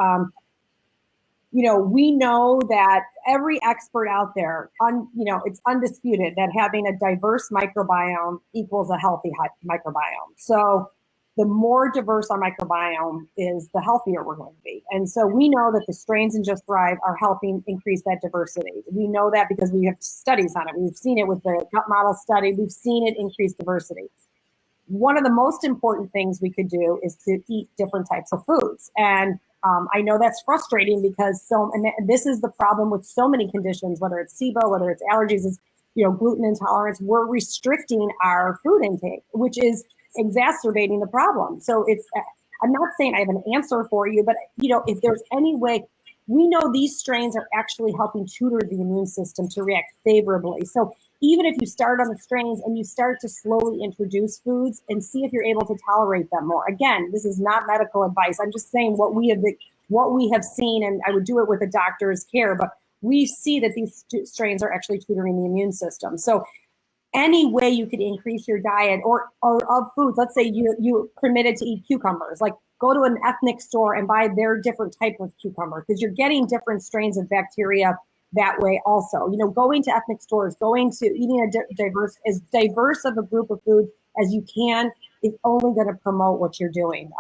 We know that every expert out there, it's undisputed that having a diverse microbiome equals a healthy microbiome. So the more diverse our microbiome is, the healthier we're going to be. And so we know that the strains in Just Thrive are helping increase that diversity. We know that because we have studies on it. We've seen it with the gut model study. We've seen it increase diversity. One of the most important things we could do is to eat different types of foods. And I know that's frustrating because this is the problem with so many conditions, whether it's SIBO, whether it's allergies, is gluten intolerance. We're restricting our food intake, which is exacerbating the problem. So I'm not saying I have an answer for you, but if there's any way, we know these strains are actually helping tutor the immune system to react favorably. So even if you start on the strains and you start to slowly introduce foods and see if you're able to tolerate them more. Again, this is not medical advice. I'm just saying what we have seen, and I would do it with a doctor's care, but we see that these strains are actually tutoring the immune system. So any way you could increase your diet or of foods, let's say you permitted to eat cucumbers, like go to an ethnic store and buy their different type of cucumber, because you're getting different strains of bacteria that way also. Going to ethnic stores, going to eating as diverse of a group of food as you can is only going to promote what you're doing.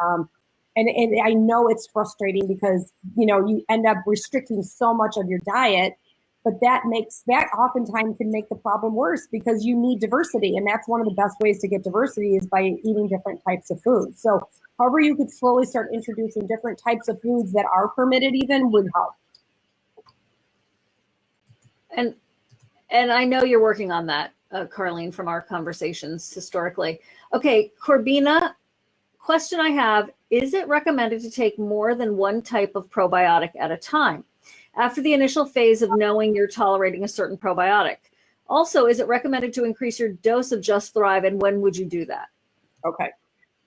And I know it's frustrating because, you end up restricting so much of your diet, but that oftentimes can make the problem worse because you need diversity. And that's one of the best ways to get diversity is by eating different types of foods. So however you could slowly start introducing different types of foods that are permitted even would help. And I know you're working on that, Carlene, from our conversations historically. Okay, Corbina question I have, is it recommended to take more than one type of probiotic at a time after the initial phase of knowing you're tolerating a certain probiotic? Also, is it recommended to increase your dose of Just Thrive, and when would you do that? Okay.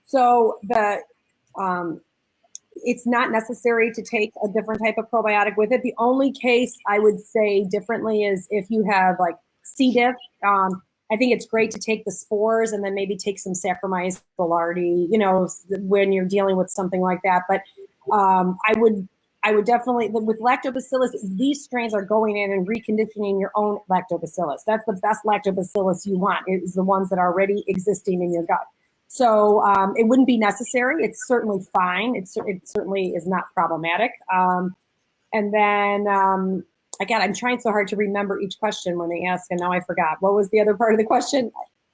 So it's not necessary to take a different type of probiotic with it. The only case I would say differently is if you have like C. diff. I think it's great to take the spores and then maybe take some Saccharomyces boulardii, when you're dealing with something like that. But I would definitely, with lactobacillus, these strains are going in and reconditioning your own lactobacillus. That's the best lactobacillus you want, is the ones that are already existing in your gut. So it wouldn't be necessary. It's certainly fine. It certainly is not problematic. And then, again, I'm trying so hard to remember each question when they ask, and now I forgot. What was the other part of the question?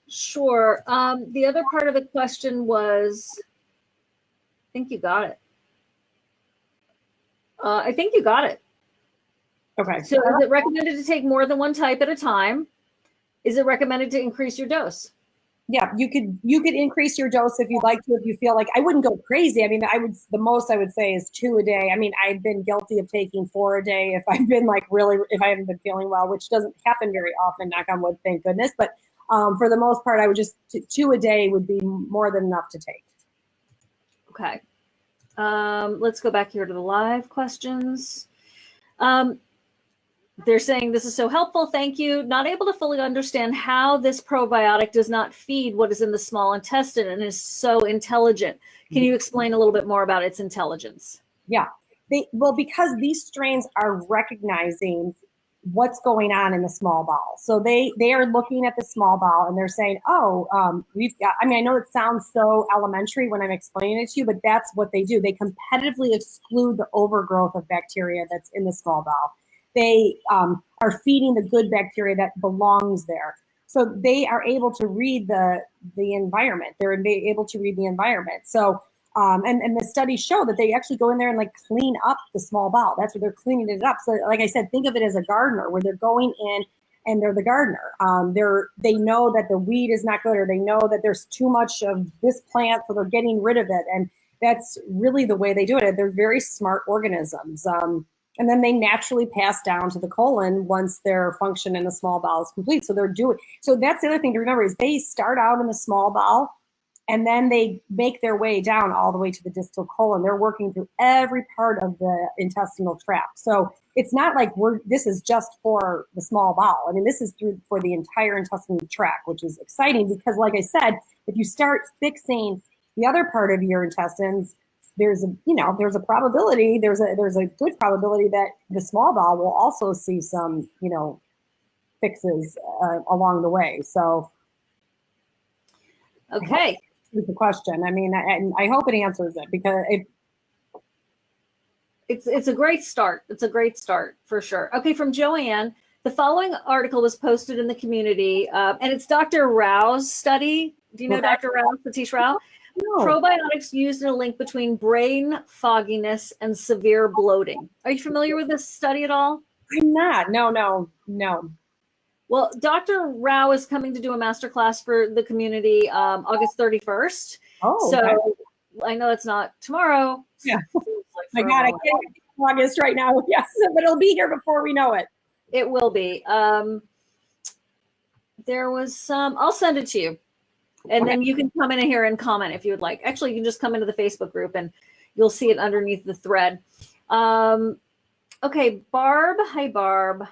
Sure. The other part of the question was, I think you got it. I think you got it. Okay. So is it recommended to take more than one type at a time? Is it recommended to increase your dose? Yeah, you could increase your dose if you'd like to. If you feel like, I wouldn't go crazy. I mean, the most I would say is 2 a day. I mean, I've been guilty of taking 4 a day if I've been if I haven't been feeling well, which doesn't happen very often, knock on wood, thank goodness. But for the most part, I would just 2 a day would be more than enough to take. Okay. Let's go back here to the live questions. They're saying this is so helpful. Thank you. Not able to fully understand how this probiotic does not feed what is in the small intestine and is so intelligent. Can you explain a little bit more about its intelligence? Yeah. Because these strains are recognizing what's going on in the small bowel. So they are looking at the small bowel and they're saying, we've got, I know it sounds so elementary when I'm explaining it to you, but that's what they do. They competitively exclude the overgrowth of bacteria that's in the small bowel. They are feeding the good bacteria that belongs there. So they are able to read the environment. They're able to read the environment. So, and the studies show that they actually go in there and clean up the small bowel. That's what they're cleaning it up. So like I said, think of it as a gardener where they're going in and they're the gardener. They know that the weed is not good, or they know that there's too much of this plant, so they're getting rid of it. And that's really the way they do it. They're very smart organisms. And then they naturally pass down to the colon once their function in the small bowel is complete. So so that's the other thing to remember, is they start out in the small bowel and then they make their way down all the way to the distal colon. They're working through every part of the intestinal tract. So it's not like this is just for the small bowel. I mean, this is for the entire intestinal tract, which is exciting because, like I said, if you start fixing the other part of your intestines, there's a probability, there's a good probability that the small bowel will also see some, fixes along the way. So, okay, that's the question. I mean, I hope it answers it, because it's a great start. It's a great start for sure. Okay, from Joanne, the following article was posted in the community, and it's Dr. Rao's study. Do you know Dr. Rao, Satish Rao? No. Probiotics used in a link between brain fogginess and severe bloating. Are you familiar with this study at all? I'm not. No. Well, Dr. Rao is coming to do a masterclass for the community August 31st. Oh, so okay. I know it's not tomorrow. Yeah. My God, I can't get August right now. Yes, but it'll be here before we know it. It will be. There was some. I'll send it to you. And then you can come in here and comment if you would like. Actually, you can just come into the Facebook group and you'll see it underneath the thread. Okay, Barb. Hi, Barb.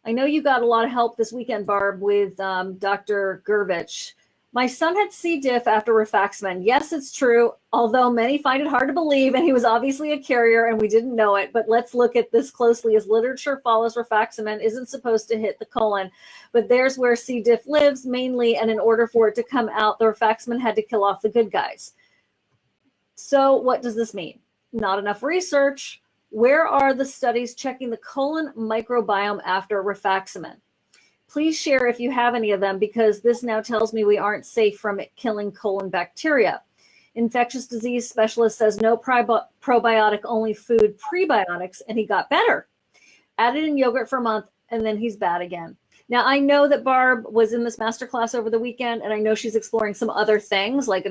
I know you got a lot of help this weekend, Barb, with Dr. Gurvich. My son had C. diff after rifaximin. Yes, it's true, although many find it hard to believe, and he was obviously a carrier and we didn't know it. But let's look at this closely, as literature follows rifaximin isn't supposed to hit the colon, but there's where C. diff lives mainly, and in order for it to come out, the rifaximin had to kill off the good guys. So what does this mean? Not enough research. Where are the studies checking the colon microbiome after rifaximin? Please share if you have any of them, because this now tells me we aren't safe from it killing colon bacteria. Infectious disease specialist says no probiotic, only food prebiotics, and he got better. Added in yogurt for a month, and then he's bad again. Now, I know that Barb was in this masterclass over the weekend, and I know she's exploring some other things, like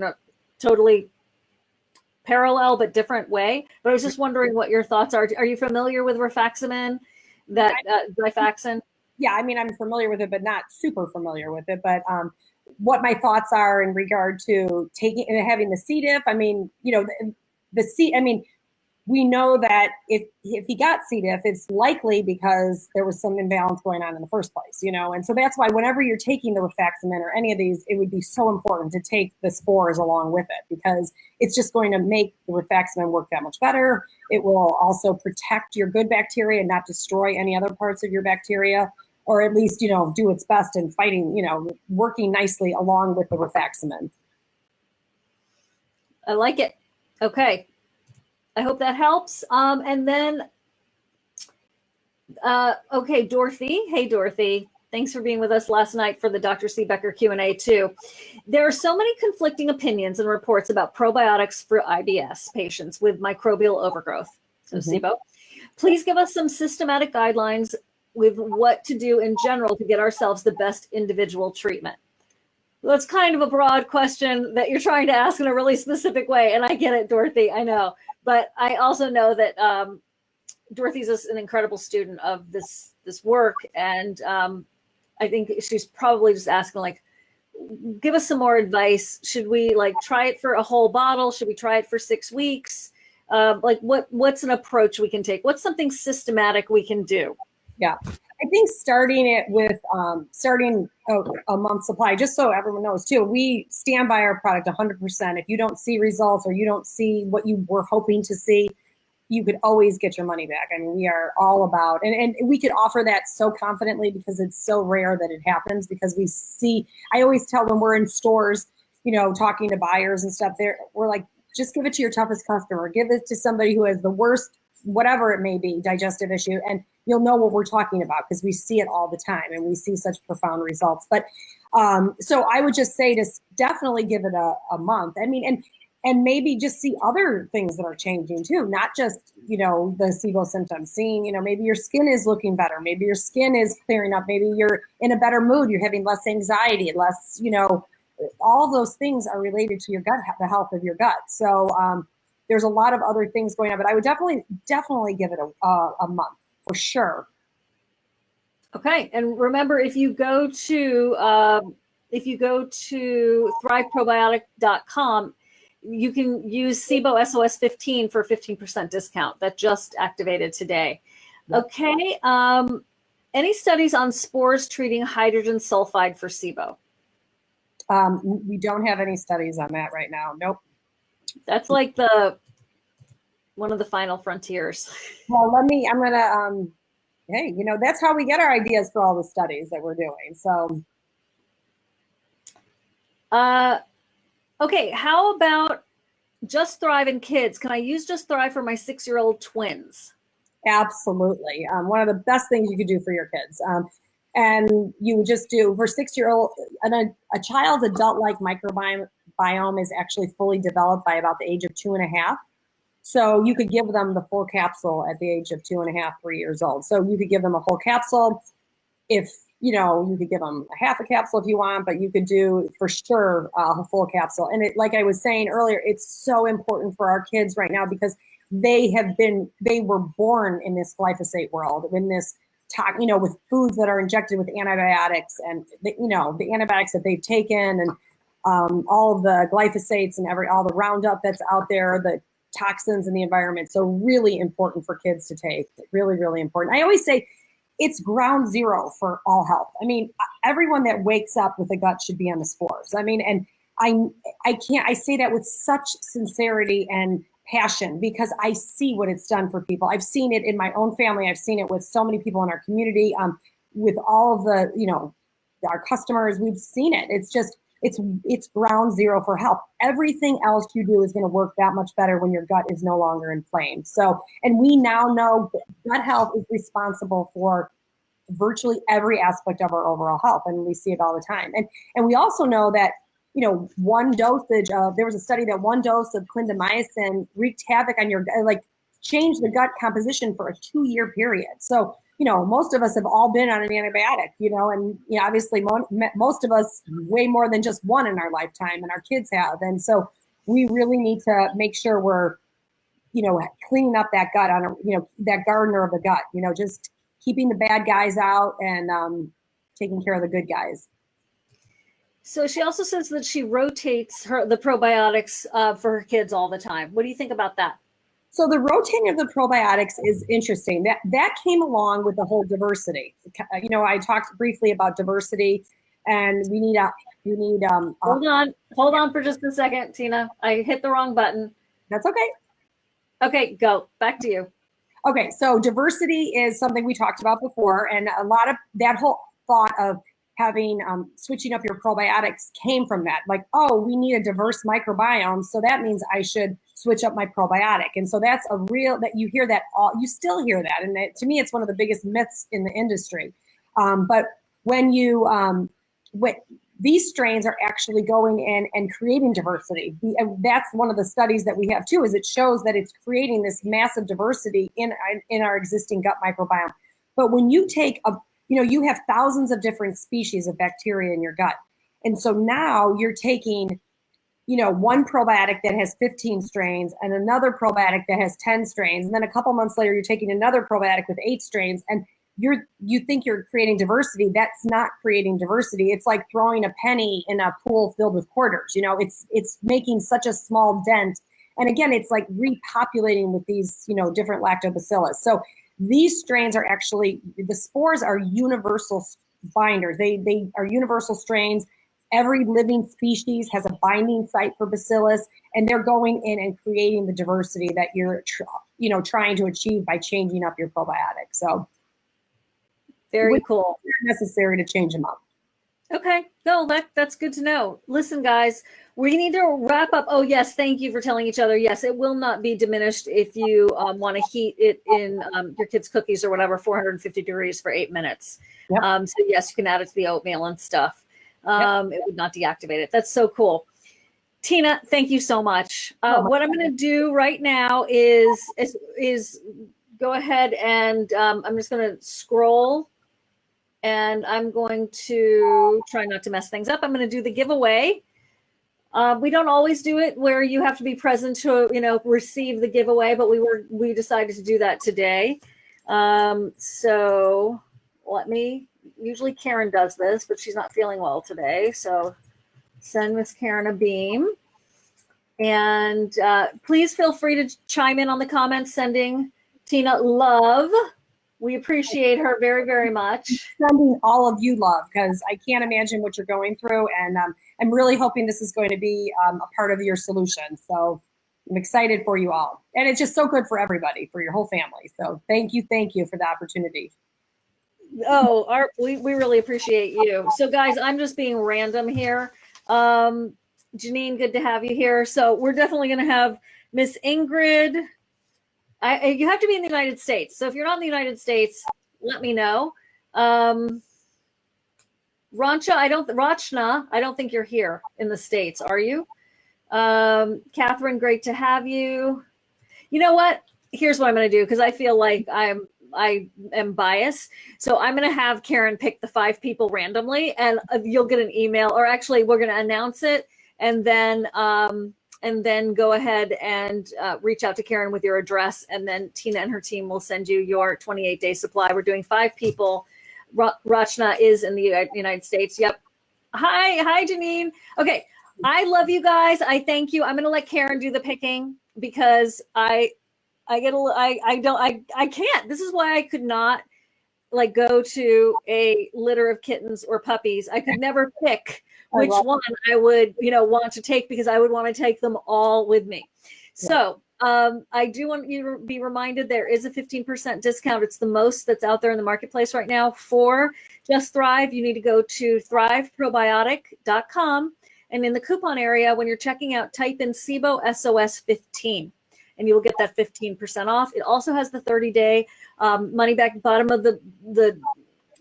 totally parallel but different way. But I was just wondering what your thoughts are. Are you familiar with rifaximin, that rifaxin? Yeah, I mean, I'm familiar with it, but not super familiar with it. But what my thoughts are in regard to taking and having the C. diff, I mean, you know, I mean, we know that if he got C. diff, it's likely because there was some imbalance going on in the first place, you know? And so that's why whenever you're taking the rifaximin or any of these, it would be so important to take the spores along with it, because it's just going to make the rifaximin work that much better. It will also protect your good bacteria and not destroy any other parts of your bacteria, or at least, you know, do its best in fighting, you know, working nicely along with the rifaximin. I like it. Okay. I hope that helps. And then, okay, Dorothy. Hey, Dorothy. Thanks for being with us last night for the Dr. C. Becker Q&A too. There are so many conflicting opinions and reports about probiotics for IBS patients with microbial overgrowth, so SIBO. Please give us some systematic guidelines with what to do in general to get ourselves the best individual treatment. That's kind of a broad question that you're trying to ask in a really specific way. And I get it, Dorothy, I know. But I also know that Dorothy's an incredible student of this work. And I think she's probably just asking, like, give us some more advice. Should we like try it for a whole bottle? Should we try it for 6 weeks? Like what's an approach we can take? What's something systematic we can do? Yeah, I think starting it with starting a month supply, just so everyone knows too, we stand by our product 100%. If you don't see results or you don't see what you were hoping to see, you could always get your money back. I mean, we are all about, and we could offer that so confidently because it's so rare that it happens, because we see, I always tell when we're in stores, you know, talking to buyers and stuff there, we're like, just give it to your toughest customer, give it to somebody who has the worst, whatever it may be, digestive issue, and you'll know what we're talking about because we see it all the time and we see such profound results. But so I would just say to definitely give it a month. I mean, and maybe just see other things that are changing too, not just, you know, the SIBO symptoms. Seeing, you know, maybe your skin is looking better, maybe your skin is clearing up, maybe you're in a better mood, you're having less anxiety, less, you know, all of those things are related to your gut, the health of your gut. So there's a lot of other things going on, but I would definitely give it a month for sure. Okay, and remember, if you go to thriveprobiotic.com, you can use SIBO SOS 15 for 15% discount. That just activated today. Yep. Okay, any studies on spores treating hydrogen sulfide for SIBO? We don't have any studies on that right now. Nope. That's like one of the final frontiers. Well, I'm gonna, hey, you know, that's how we get our ideas for all the studies that we're doing. So. Okay, how about Just Thrive in kids? Can I use Just Thrive for my 6-year-old twins? Absolutely. One of the best things you could do for your kids. And you would just do for 6-year-old, a child's adult-like microbiome is actually fully developed by about the age of 2.5. So you could give them the full capsule at the age of 2.5, 3 years old. So you could give them a whole capsule. If, you know, you could give them a half a capsule if you want, but you could do for sure a full capsule. And it, like I was saying earlier, it's so important for our kids right now because they were born in this glyphosate world, in this talk, you know, with foods that are injected with antibiotics and the antibiotics that they've taken and all of the glyphosates and all the Roundup that's out there, the toxins in the environment. So really important for kids to take. Really, really important. I always say it's ground zero for all health. I mean, everyone that wakes up with a gut should be on the Spores. I mean, and I say that with such sincerity and passion because I see what it's done for people. I've seen it in my own family. I've seen it with so many people in our community, with all of the, you know, our customers. We've seen it. It's just, it's ground zero for health. Everything else you do is going to work that much better when your gut is no longer inflamed. So, and we now know that gut health is responsible for virtually every aspect of our overall health. And we see it all the time. And we also know that, you know, there was a study that one dose of clindamycin wreaked havoc on your, like, changed the gut composition for a 2-year period. So, you know, most of us have all been on an antibiotic, you know, and you know, obviously most of us way more than just one in our lifetime, and our kids have. And so we really need to make sure we're, cleaning up that gut that gardener of the gut, just keeping the bad guys out and taking care of the good guys. So she also says that she rotates the probiotics for her kids all the time. What do you think about that? So the rotating of the probiotics is interesting. That came along with the whole diversity. I talked briefly about diversity, and we need hold on for just a second, Tina. I hit the wrong button. That's okay. Okay, go back to you. Okay, so diversity is something we talked about before, and a lot of that whole thought of having switching up your probiotics came from that. Like, oh, we need a diverse microbiome, so that means I should switch up my probiotic. And so that's a real, that you hear that you still hear that, and to me, it's one of the biggest myths in the industry. But when these strains are actually going in and creating diversity. That's one of the studies that we have too, is it shows that it's creating this massive diversity in our existing gut microbiome. But when you take you have thousands of different species of bacteria in your gut. And so now you're taking, one probiotic that has 15 strains and another probiotic that has 10 strains. And then a couple months later, you're taking another probiotic with 8 strains. And you think you're creating diversity. That's not creating diversity. It's like throwing a penny in a pool filled with quarters. It's making such a small dent. And again, it's like repopulating with these, different lactobacillus. So these strains are actually, the spores are universal binders. They are universal strains. Every living species has a binding site for bacillus, and they're going in and creating the diversity that you're, trying to achieve by changing up your probiotics. So very cool. It's not necessary to change them up. Okay, no, that's good to know. Listen, guys, we need to wrap up. Oh, yes, thank you for telling each other. Yes, it will not be diminished if you want to heat it in your kids' cookies or whatever, 450 degrees for 8 minutes. Yep. So, yes, you can add it to the oatmeal and stuff. Yep. It would not deactivate it. That's so cool. Tina, thank you so much. What I'm going to do right now is go ahead and I'm just going to scroll. And I'm going to try not to mess things up. I'm going to do the giveaway. We don't always do it where you have to be present to, receive the giveaway, but we decided to do that today. So usually Karen does this, but she's not feeling well today. So send Miss Karen a beam. And please feel free to chime in on the comments, sending Tina love. We appreciate her very, very much. Sending all of you love, because I can't imagine what you're going through. And I'm really hoping this is going to be a part of your solution. So I'm excited for you all. And it's just so good for everybody, for your whole family. So thank you for the opportunity. Oh, we really appreciate you. So guys, I'm just being random here. Janine, good to have you here. So we're definitely going to have Miss Ingrid. You have to be in the United States. So if you're not in the United States, let me know. Rachna, I don't think you're here in the States, are you? Catherine, great to have you. You know what? Here's what I'm going to do, because I feel like I am biased. So I'm going to have Karen pick the 5 people randomly, and you'll get an email, or actually we're going to announce it, and then go ahead and reach out to Karen with your address, and then Tina and her team will send you your 28-day supply. We're doing 5 people. Rachna is in the United States. Yep. Hi, Janine. Okay, I love you guys. I thank you. I'm going to let Karen do the picking, because I can't. This is why I could not go to a litter of kittens or puppies. I could never pick which one I would, want to take, because I would want to take them all with me. Yeah. So I do want you to be reminded there is a 15% discount. It's the most that's out there in the marketplace right now for Just Thrive. You need to go to thriveprobiotic.com, and in the coupon area, when you're checking out, type in SIBO SOS 15. And you will get that 15% off. It also has the 30-day money back bottom of the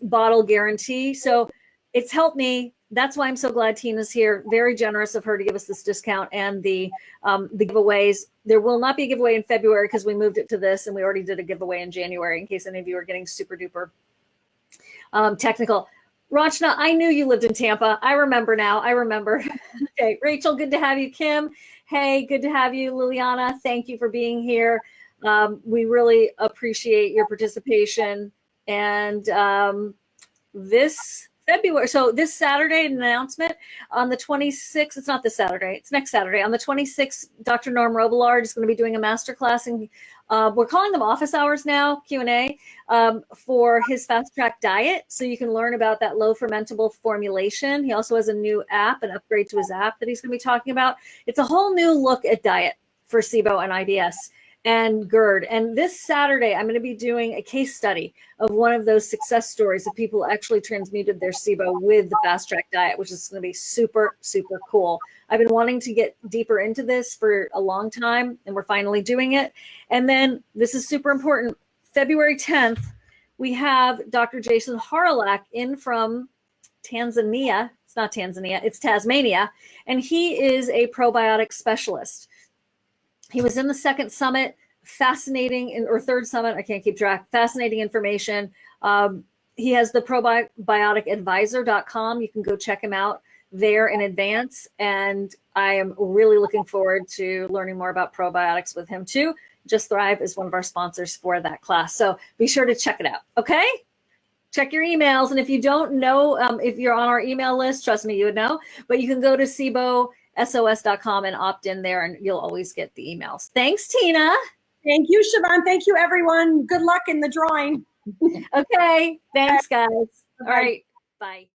bottle guarantee. So it's helped me. That's why I'm so glad Tina's here. Very generous of her to give us this discount and the giveaways. There will not be a giveaway in February because we moved it to this, and we already did a giveaway in January, in case any of you are getting super duper technical. Rachna, I knew you lived in Tampa. I remember now. Okay, Rachel, good to have you. Kim, Hey, good to have you, Liliana. Thank you for being here. We really appreciate your participation. And this February, so this Saturday, an announcement on the 26th, it's not this Saturday, it's next Saturday. On the 26th, Dr. Norm Robillard is going to be doing a masterclass, and we're calling them office hours now, Q&A, for his fast track diet. So you can learn about that low fermentable formulation. He also has a new app, an upgrade to his app that he's going to be talking about. It's a whole new look at diet for SIBO and IBS and GERD. And this Saturday, I'm going to be doing a case study of one of those success stories of people who actually transmuted their SIBO with the fast track diet, which is going to be super, super cool. I've been wanting to get deeper into this for a long time, and we're finally doing it. And then this is super important. February 10th, we have Dr. Jason Harlak in from Tanzania. It's not Tanzania, it's Tasmania. And he is a probiotic specialist. He was in the second summit, fascinating, or third summit, I can't keep track, fascinating information. He has the probioticadvisor.com. You can go check him out there in advance. And I am really looking forward to learning more about probiotics with him too. Just Thrive is one of our sponsors for that class. So be sure to check it out, okay? Check your emails. And if you don't know, if you're on our email list, trust me, you would know. But you can go to SIBOSOS.com and opt in there, and you'll always get the emails. Thanks, Tina. Thank you, Siobhan. Thank you, everyone. Good luck in the drawing. Okay. Thanks, guys. Bye. All right. Bye.